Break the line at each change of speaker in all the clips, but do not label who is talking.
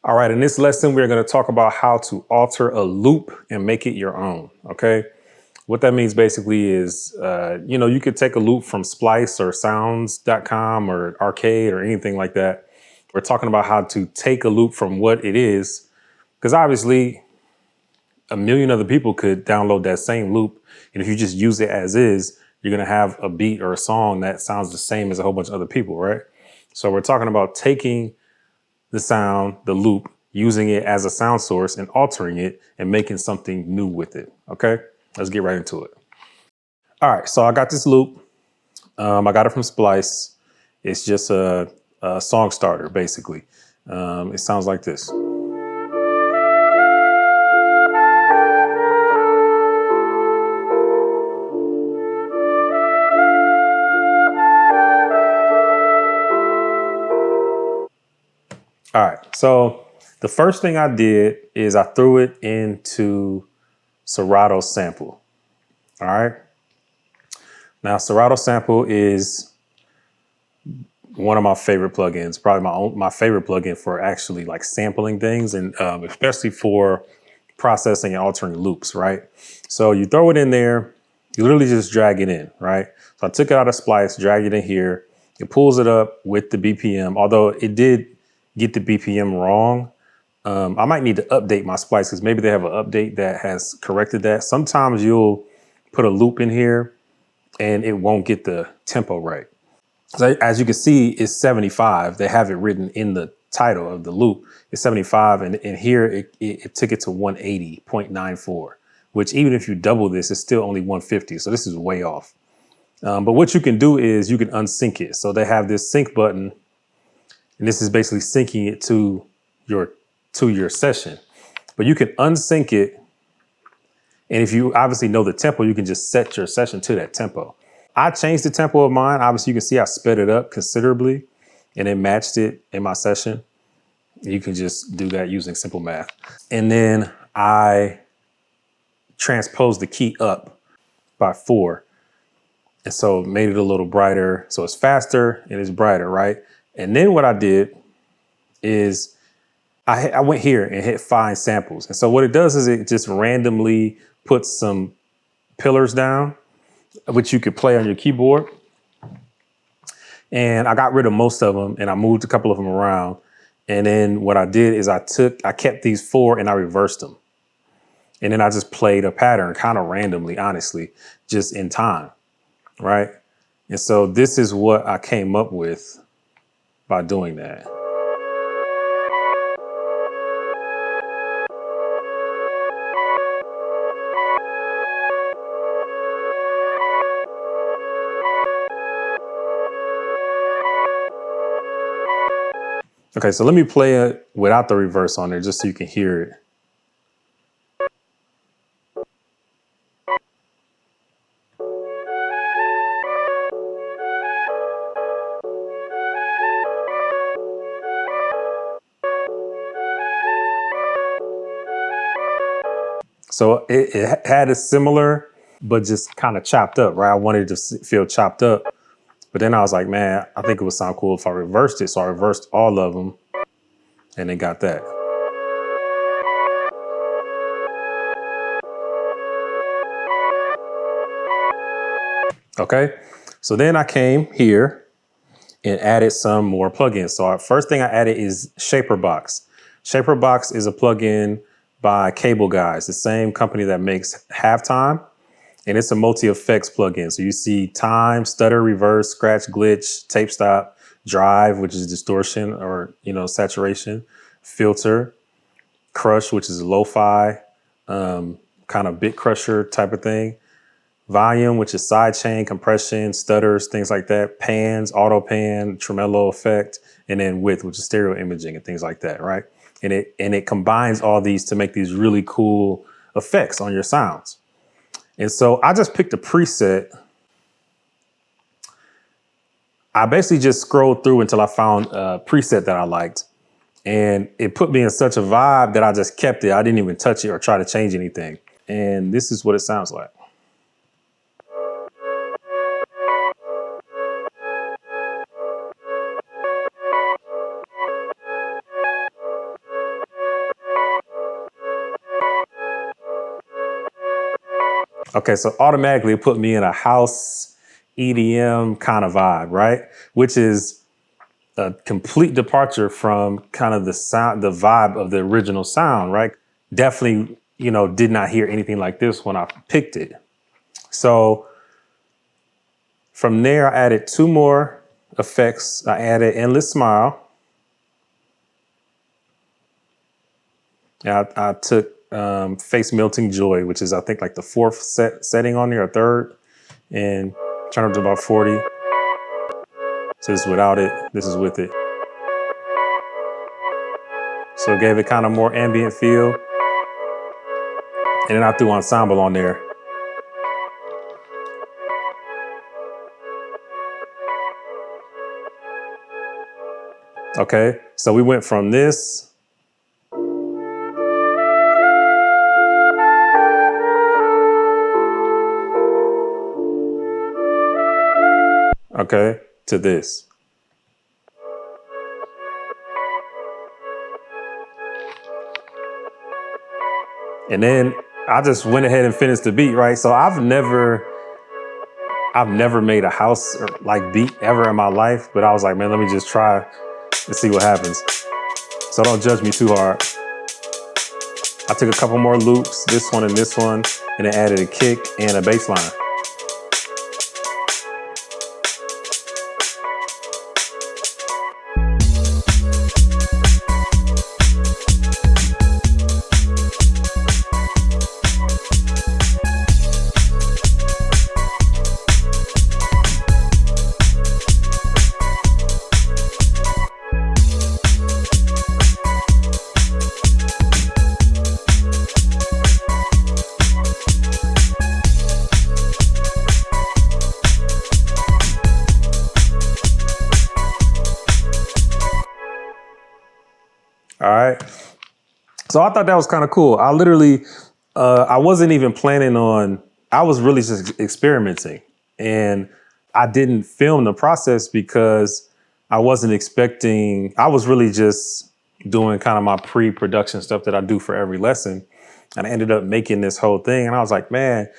All right, in this lesson, we're going to talk about how to alter a loop and make it your own. Okay. What that means basically is, you could take a loop from Splice or sounds.com or arcade or anything like that. We're talking about how to take a loop from what it is, because obviously a million other people could download that same loop. And if you just use it as is, you're going to have a beat or a song that sounds the same as a whole bunch of other people, right? So we're talking about taking the sound, the loop, using it as a sound source and altering it and making something new with it. Okay, let's get right into it. All right, so I got this loop. I got it from Splice. It's just a song starter, basically. It sounds like this. All right, so the first thing I did is I threw it into Serato Sample. All right. Now, Serato Sample is one of my favorite plugins, probably my favorite plugin for actually like sampling things, and especially for processing and altering loops, right? So you throw it in there, you literally just drag it in, right? So I took it out of Splice, dragged it in here. It pulls it up with the BPM, although it did get the BPM wrong. I might need to update my Splice because maybe they have an update that has corrected that. Sometimes you'll put a loop in here and it won't get the tempo right. So as you can see, it's 75. They have it written in the title of the loop. It's 75, and here it took it to 180.94, which even if you double this, it's still only 150. So this is way off. But what you can do is you can unsync it. So they have this sync button, and this is basically syncing it to your session. But you can unsync it, and if you obviously know the tempo, you can just set your session to that tempo. I changed the tempo of mine. Obviously, you can see I sped it up considerably and it matched it in my session. You can just do that using simple math. And then I transposed the key up by 4. And so made it a little brighter. So it's faster and it's brighter, right? And then what I did is I went here and hit find samples. And so what it does is it just randomly puts some pillars down, which you could play on your keyboard. And I got rid of most of them and I moved a couple of them around. And then what I did is I kept these 4 and I reversed them. And then I just played a pattern kind of randomly, honestly, just in time, right? And so this is what I came up with by doing that. Okay, so let me play it without the reverse on there just so you can hear it. So it had a similar, but just kind of chopped up, right? I wanted it to feel chopped up. But then I was like, man, I think it would sound cool if I reversed it. So I reversed all of them and then got that. Okay, so then I came here and added some more plugins. So first thing I added is Shaperbox. Shaperbox is a plugin by Cable Guys, the same company that makes Halftime. And it's a multi-effects plugin. So you see time, stutter, reverse, scratch, glitch, tape stop, drive, which is distortion or, saturation, filter, crush, which is lo-fi, kind of bit crusher type of thing. Volume, which is sidechain, compression, stutters, things like that. Pans, auto pan, tremolo effect, and then width, which is stereo imaging and things like that, right? And it combines all these to make these really cool effects on your sounds. And so I just picked a preset. I basically just scrolled through until I found a preset that I liked. And it put me in such a vibe that I just kept it. I didn't even touch it or try to change anything. And this is what it sounds like. Okay, so automatically it put me in a house EDM kind of vibe, right? Which is a complete departure from kind of the sound, the vibe of the original sound, right? Definitely, did not hear anything like this when I picked it. So from there, I added two more effects. I added Endless Smile. I took Face Melting Joy, which is I think like the fourth setting on there, or third, and turned up to about 40. So this is without it, this is with it. So it gave it kind of more ambient feel. And then I threw Ensemble on there. Okay, so we went from this to this. And then I just went ahead and finished the beat, right? So I've never made a house or like beat ever in my life, but I was like, man, let me just try and see what happens. So don't judge me too hard. I took a couple more loops, this one and this one, and then added a kick and a bass line. All right. So I thought that was kind of cool. I literally, I wasn't even planning on, I was really just experimenting. And I didn't film the process because I wasn't expecting, I was really just doing kind of my pre-production stuff that I do for every lesson. And I ended up making this whole thing. And I was like, man,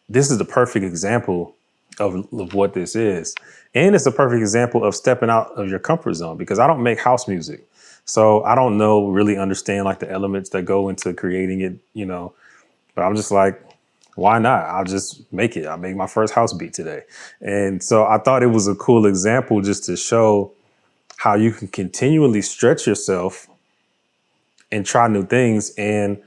this is the perfect example of what this is. And it's a perfect example of stepping out of your comfort zone because I don't make house music. So I don't really understand like the elements that go into creating it, but I'm just like, why not? I'll just make it. I'll make my first house beat today. And so I thought it was a cool example just to show how you can continually stretch yourself and try new things, and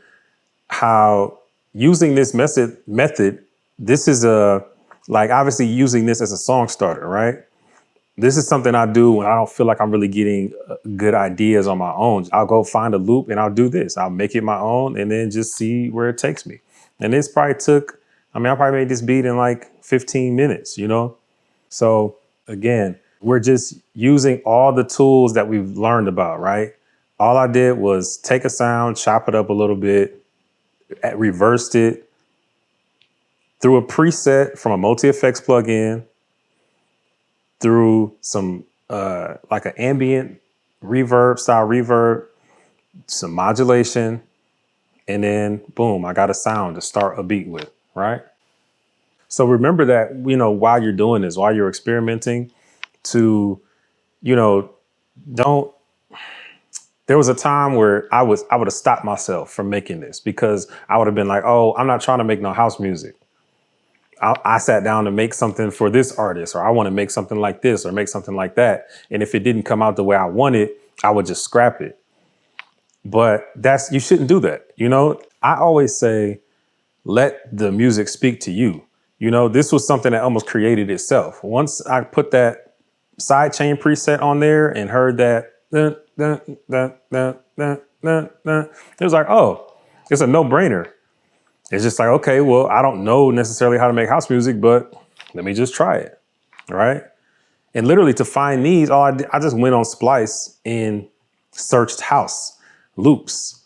how using this method, this is obviously using this as a song starter, right? This is something I do when I don't feel like I'm really getting good ideas on my own. I'll go find a loop and I'll do this. I'll make it my own and then just see where it takes me. And this probably I probably made this beat in like 15 minutes, So again, we're just using all the tools that we've learned about, right? All I did was take a sound, chop it up a little bit, reversed it through a preset from a multi-effects plugin, through some like an ambient style reverb, some modulation, and then boom, I got a sound to start a beat with, right? So remember that, while you're doing this, while you're experimenting, to, don't, there was a time where I would have stopped myself from making this because I would have been like, oh, I'm not trying to make no house music. I sat down to make something for this artist, or I want to make something like this or make something like that. And if it didn't come out the way I wanted, I would just scrap it. But you shouldn't do that. I always say, let the music speak to you. This was something that almost created itself. Once I put that sidechain preset on there and heard that, it was like, oh, it's a no-brainer. It's just like, okay, well, I don't know necessarily how to make house music, but let me just try it, right? And literally to find these, I just went on Splice and searched house loops,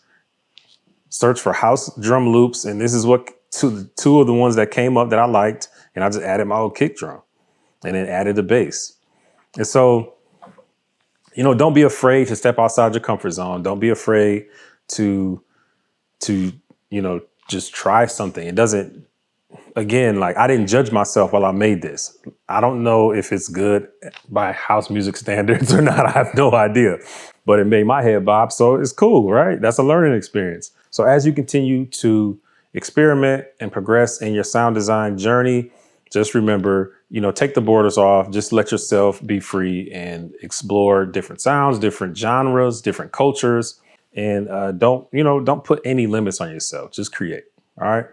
searched for house drum loops. And this is what two of the ones that came up that I liked. And I just added my old kick drum and then added the bass. And so, don't be afraid to step outside your comfort zone. Don't be afraid to just try something. It doesn't again, like I didn't judge myself while I made this. I don't know if it's good by house music standards or not. I have no idea, but it made my head bob. So it's cool, right? That's a learning experience. So as you continue to experiment and progress in your sound design journey, just remember, take the borders off, just let yourself be free and explore different sounds, different genres, different cultures, and don't put any limits on yourself. Just create. All right.